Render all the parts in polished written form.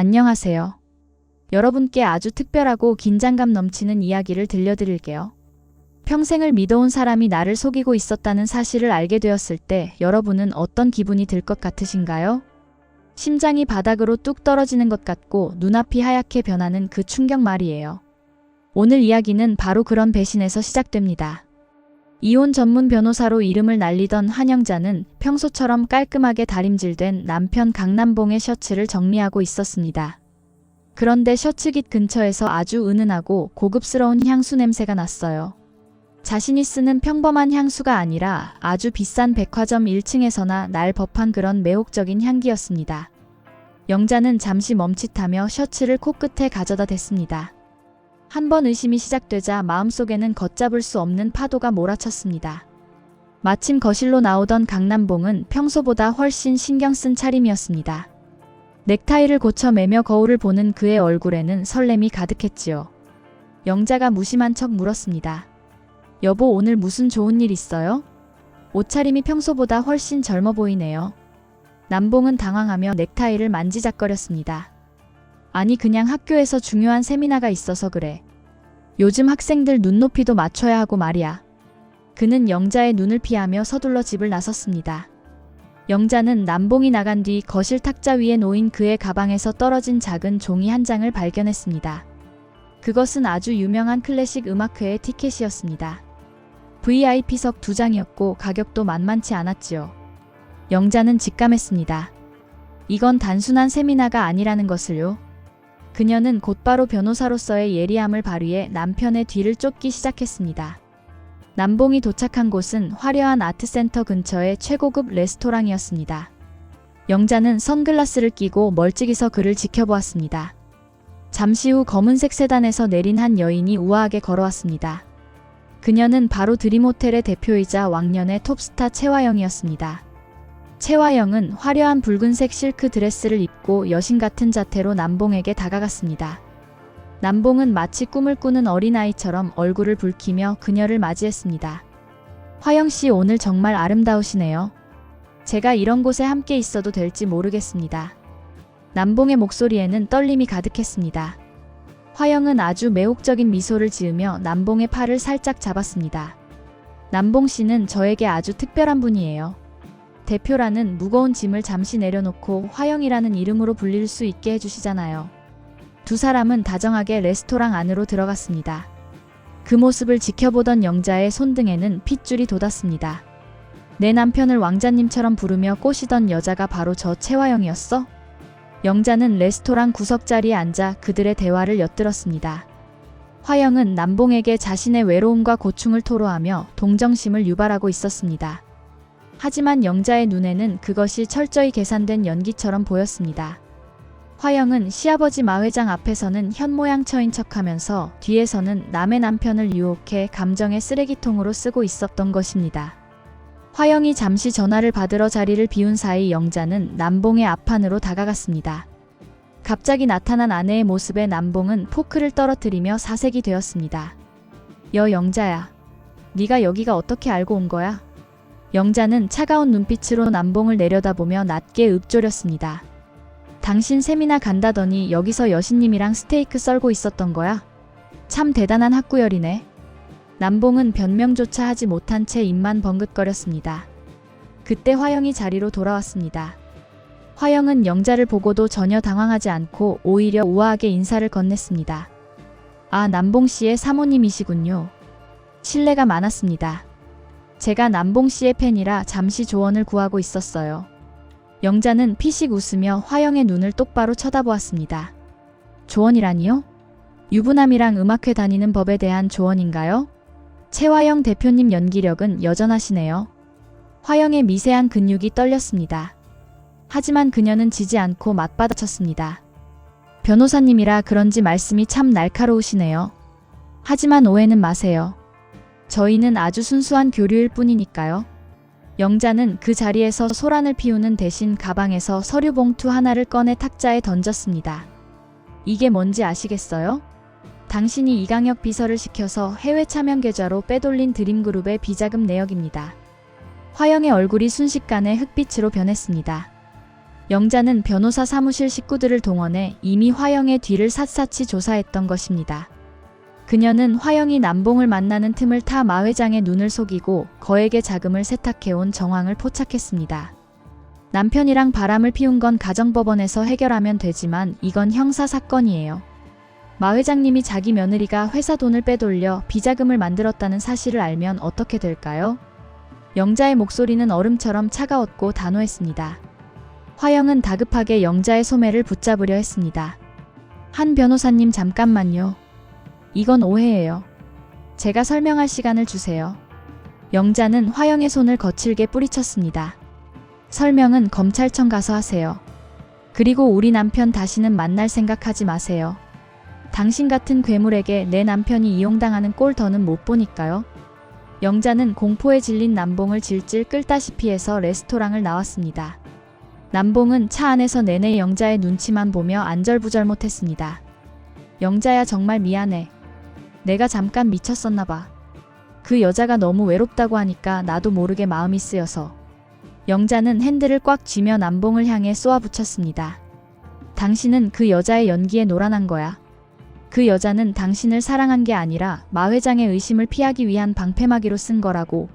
안녕하세요. 여러분께 아주 특별하고 긴장감 넘치는 이야기를 들려드릴게요. 평생을 믿어온 사람이 나를 속이고 있었다는 사실을 알게 되었을 때 여러분은 어떤 기분이 들 것 같으신가요? 심장이 바닥으로 뚝 떨어지는 것 같고 눈앞이 하얗게 변하는 그 충격 말이에요. 오늘 이야기는 바로 그런 배신에서 시작됩니다. 이혼 전문 변호사로 이름을 날리던 한영자는 평소처럼 깔끔하게 다림질된 남편 강남봉의 셔츠를 정리하고 있었습니다. 그런데 셔츠깃 근처에서 아주 은은하고 고급스러운 향수 냄새가 났어요. 자신이 쓰는 평범한 향수가 아니라 아주 비싼 백화점 1층에서나 날 법한 그런 매혹적인 향기였습니다. 영자는 잠시 멈칫하며 셔츠를 코끝에 가져다 댔습니다. 한 번 의심이 시작되자 마음속에는 걷잡을 수 없는 파도가 몰아쳤습니다. 마침 거실로 나오던 강남봉은 평소보다 훨씬 신경 쓴 차림이었습니다. 넥타이를 고쳐 매며 거울을 보는 그의 얼굴에는 설렘이 가득했지요. 영자가 무심한 척 물었습니다. 여보, 오늘 무슨 좋은 일 있어요? 옷차림이 평소보다 훨씬 젊어 보이네요. 남봉은 당황하며 넥타이를 만지작거렸습니다. 아니, 그냥 학교에서 중요한 세미나가 있어서 그래. 요즘 학생들 눈높이도 맞춰야 하고 말이야. 그는 영자의 눈을 피하며 서둘러 집을 나섰습니다. 영자는 남봉이 나간 뒤 거실 탁자 위에 놓인 그의 가방에서 떨어진 작은 종이 한 장을 발견했습니다. 그것은 아주 유명한 클래식 음악회의 티켓이었습니다. VIP석 2장이었고 가격도 만만치 않았지요. 영자는 직감했습니다. 이건 단순한 세미나가 아니라는 것을요. 그녀는 곧바로 변호사로서의 예리함을 발휘해 남편의 뒤를 쫓기 시작했습니다. 남봉이 도착한 곳은 화려한 아트센터 근처의 최고급 레스토랑이었습니다. 영자는 선글라스를 끼고 멀찍이서 그를 지켜보았습니다. 잠시 후 검은색 세단에서 내린 한 여인이 우아하게 걸어왔습니다. 그녀는 바로 드림호텔의 대표이자 왕년의 톱스타 채화영이었습니다. 채화영은 화려한 붉은색 실크 드레스를 입고 여신 같은 자태로 남봉에게 다가갔습니다. 남봉은 마치 꿈을 꾸는 어린아이처럼 얼굴을 붉히며 그녀를 맞이했습니다. 화영씨, 오늘 정말 아름다우시네요. 제가 이런 곳에 함께 있어도 될지 모르겠습니다. 남봉의 목소리에는 떨림이 가득했습니다. 화영은 아주 매혹적인 미소를 지으며 남봉의 팔을 살짝 잡았습니다. 남봉씨는 저에게 아주 특별한 분이에요. 대표라는 무거운 짐을 잠시 내려놓고 화영이라는 이름으로 불릴 수 있게 해주시잖아요. 두 사람은 다정하게 레스토랑 안으로 들어갔습니다. 그 모습을 지켜보던 영자의 손등에는 핏줄이 돋았습니다. 내 남편을 왕자님처럼 부르며 꼬시던 여자가 바로 저 채화영이었어? 영자는 레스토랑 구석자리에 앉아 그들의 대화를 엿들었습니다. 화영은 남봉에게 자신의 외로움과 고충을 토로하며 동정심을 유발하고 있었습니다. 하지만 영자의 눈에는 그것이 철저히 계산된 연기처럼 보였습니다. 화영은 시아버지 마 회장 앞에서는 현모양처인 척하면서 뒤에서는 남의 남편을 유혹해 감정의 쓰레기통으로 쓰고 있었던 것입니다. 화영이 잠시 전화를 받으러 자리를 비운 사이 영자는 남봉의 앞판으로 다가갔습니다. 갑자기 나타난 아내의 모습에 남봉은 포크를 떨어뜨리며 사색이 되었습니다. 영자야. 네가 여기가 어떻게 알고 온 거야? 영자는 차가운 눈빛으로 남봉을 내려다보며 낮게 읊조렸습니다. 당신 세미나 간다더니 여기서 여신님이랑 스테이크 썰고 있었던 거야? 참 대단한 학구열이네. 남봉은 변명조차 하지 못한 채 입만 번긋거렸습니다. 그때 화영이 자리로 돌아왔습니다. 화영은 영자를 보고도 전혀 당황하지 않고 오히려 우아하게 인사를 건넸습니다. 아, 남봉씨의 사모님이시군요. 신뢰가 많았습니다. 제가 남봉씨의 팬이라 잠시 조언을 구하고 있었어요. 영자는 피식 웃으며 화영의 눈을 똑바로 쳐다보았습니다. 조언이라니요? 유부남이랑 음악회 다니는 법에 대한 조언인가요? 채화영 대표님 연기력은 여전하시네요. 화영의 미세한 근육이 떨렸습니다. 하지만 그녀는 지지 않고 맞받아쳤습니다. 변호사님이라 그런지 말씀이 참 날카로우시네요. 하지만 오해는 마세요. 저희는 아주 순수한 교류일 뿐이니까요. 영자는 그 자리에서 소란을 피우는 대신 가방에서 서류 봉투 하나를 꺼내 탁자에 던졌습니다. 이게 뭔지 아시겠어요? 당신이 이강혁 비서를 시켜서 해외 차명 계좌로 빼돌린 드림그룹의 비자금 내역입니다. 화영의 얼굴이 순식간에 흑빛으로 변했습니다. 영자는 변호사 사무실 식구들을 동원해 이미 화영의 뒤를 샅샅이 조사했던 것입니다. 그녀는 화영이 남봉을 만나는 틈을 타 마 회장의 눈을 속이고 거액의 자금을 세탁해온 정황을 포착했습니다. 남편이랑 바람을 피운 건 가정법원에서 해결하면 되지만 이건 형사사건이에요. 마 회장님이 자기 며느리가 회사 돈을 빼돌려 비자금을 만들었다는 사실을 알면 어떻게 될까요? 영자의 목소리는 얼음처럼 차가웠고 단호했습니다. 화영은 다급하게 영자의 소매를 붙잡으려 했습니다. 한 변호사님 잠깐만요. 이건 오해예요. 제가 설명할 시간을 주세요. 영자는 화영의 손을 거칠게 뿌리쳤습니다. 설명은 검찰청 가서 하세요. 그리고 우리 남편 다시는 만날 생각하지 마세요. 당신 같은 괴물에게 내 남편이 이용당하는 꼴 더는 못 보니까요. 영자는 공포에 질린 남봉을 질질 끌다시피 해서 레스토랑을 나왔습니다. 남봉은 차 안에서 내내 영자의 눈치만 보며 안절부절 못했습니다. 영자야 정말 미안해. 내가 잠깐 미쳤었나 봐. 그 여자가 너무 외롭다고 하니까 나도 모르게 마음이 쓰여서. 영자는 핸들을 꽉 쥐며 남봉을 향해 쏘아붙였습니다. 당신은 그 여자의 연기에 놀아난 거야. 그 여자는 당신을 사랑한 게 아니라 마 회장의 의심을 피하기 위한 방패막이로 쓴 거라고.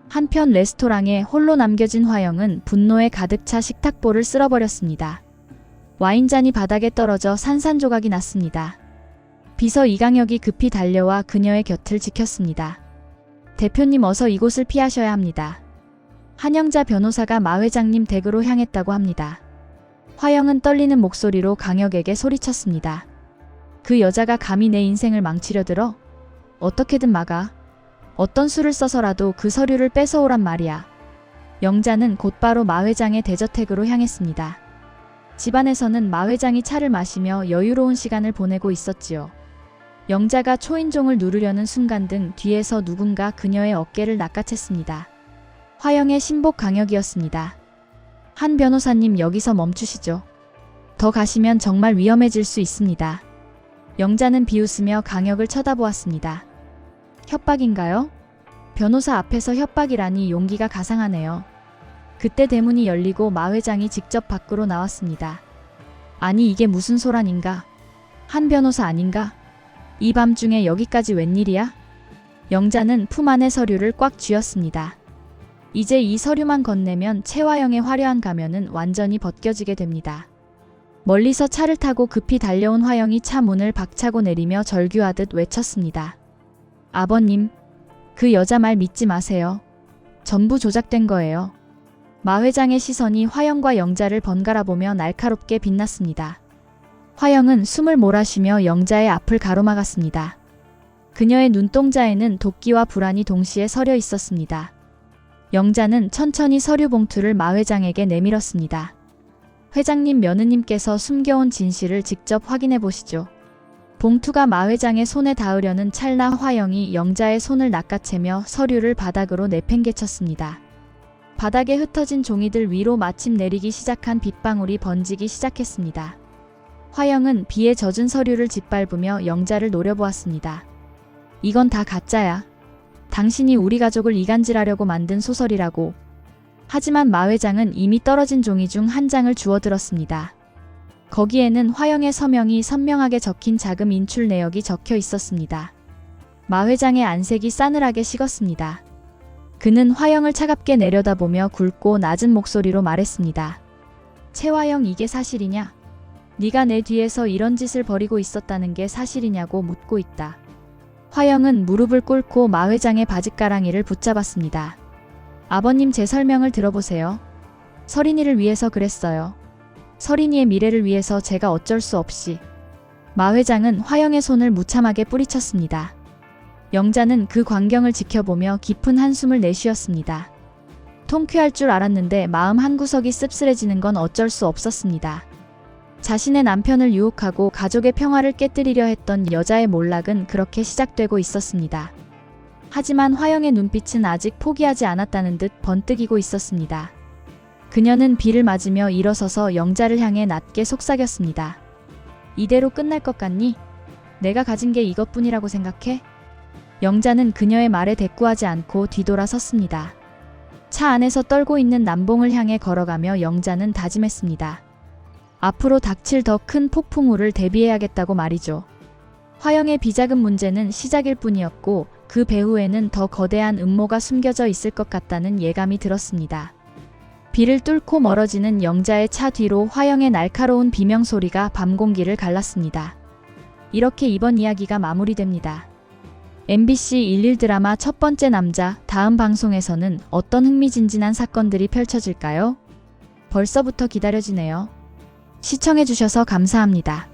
한편 레스토랑에 홀로 남겨진 화영은 분노에 가득 차 식탁볼을 쓸어버렸습니다. 와인잔이 바닥에 떨어져 산산조각이 났습니다. 비서 이강혁이 급히 달려와 그녀의 곁을 지켰습니다. 대표님 어서 이곳을 피하셔야 합니다. 한영자 변호사가 마 회장님 댁으로 향했다고 합니다. 화영은 떨리는 목소리로 강혁에게 소리쳤습니다. 그 여자가 감히 내 인생을 망치려 들어? 어떻게든 막아. 어떤 수를 써서라도 그 서류를 뺏어오란 말이야. 영자는 곧바로 마 회장의 대저택으로 향했습니다. 집안에서는 마 회장이 차를 마시며 여유로운 시간을 보내고 있었지요. 영자가 초인종을 누르려는 순간 등 뒤에서 누군가 그녀의 어깨를 낚아챘습니다. 화영의 신복 강혁이었습니다. 한 변호사님 여기서 멈추시죠. 더 가시면 정말 위험해질 수 있습니다. 영자는 비웃으며 강혁을 쳐다보았습니다. 협박인가요? 변호사 앞에서 협박이라니 용기가 가상하네요. 그때 대문이 열리고 마 회장이 직접 밖으로 나왔습니다. 아니 이게 무슨 소란인가? 한 변호사 아닌가? 이 밤중에 여기까지 웬일이야? 영자는 품 안의 서류를 꽉 쥐었습니다. 이제 이 서류만 건네면 최화영의 화려한 가면은 완전히 벗겨지게 됩니다. 멀리서 차를 타고 급히 달려온 화영이 차 문을 박차고 내리며 절규하듯 외쳤습니다. 아버님, 그 여자 말 믿지 마세요. 전부 조작된 거예요. 마 회장의 시선이 화영과 영자를 번갈아 보며 날카롭게 빛났습니다. 화영은 숨을 몰아쉬며 영자의 앞을 가로막았습니다. 그녀의 눈동자에는 도끼와 불안이 동시에 서려 있었습니다. 영자는 천천히 서류 봉투를 마 회장에게 내밀었습니다. 회장님 며느님께서 숨겨온 진실을 직접 확인해 보시죠. 봉투가 마 회장의 손에 닿으려는 찰나 화영이 영자의 손을 낚아채며 서류를 바닥으로 내팽개쳤습니다. 바닥에 흩어진 종이들 위로 마침 내리기 시작한 빗방울이 번지기 시작했습니다. 화영은 비에 젖은 서류를 짓밟으며 영자를 노려보았습니다. 이건 다 가짜야. 당신이 우리 가족을 이간질하려고 만든 소설이라고. 하지만 마 회장은 이미 떨어진 종이 중 한 장을 주워들었습니다. 거기에는 화영의 서명이 선명하게 적힌 자금 인출 내역이 적혀 있었습니다. 마 회장의 안색이 싸늘하게 식었습니다. 그는 화영을 차갑게 내려다보며 굵고 낮은 목소리로 말했습니다. 최화영 이게 사실이냐? 네가 내 뒤에서 이런 짓을 벌이고 있었다는 게 사실이냐고 묻고 있다. 화영은 무릎을 꿇고 마 회장의 바짓가랑이를 붙잡았습니다. 아버님 제 설명을 들어보세요. 서린이를 위해서 그랬어요. 서린이의 미래를 위해서 제가 어쩔 수 없이. 마 회장은 화영의 손을 무참하게 뿌리쳤습니다. 영자는 그 광경을 지켜보며 깊은 한숨을 내쉬었습니다. 통쾌할 줄 알았는데 마음 한구석이 씁쓸해지는 건 어쩔 수 없었습니다. 자신의 남편을 유혹하고 가족의 평화를 깨뜨리려 했던 여자의 몰락은 그렇게 시작되고 있었습니다. 하지만 화영의 눈빛은 아직 포기하지 않았다는 듯 번뜩이고 있었습니다. 그녀는 비를 맞으며 일어서서 영자를 향해 낮게 속삭였습니다. 이대로 끝날 것 같니? 내가 가진 게 이것뿐이라고 생각해? 영자는 그녀의 말에 대꾸하지 않고 뒤돌아 섰습니다. 차 안에서 떨고 있는 남봉을 향해 걸어가며 영자는 다짐했습니다. 앞으로 닥칠 더 큰 폭풍우를 대비해야겠다고 말이죠. 화영의 비자금 문제는 시작일 뿐이었고 그 배후에는 더 거대한 음모가 숨겨져 있을 것 같다는 예감이 들었습니다. 비를 뚫고 멀어지는 영자의 차 뒤로 화영의 날카로운 비명소리가 밤 공기를 갈랐습니다. 이렇게 이번 이야기가 마무리됩니다. MBC 11 드라마 첫 번째 남자, 다음 방송에서는 어떤 흥미진진한 사건들이 펼쳐질까요? 벌써부터 기다려지네요. 시청해주셔서 감사합니다.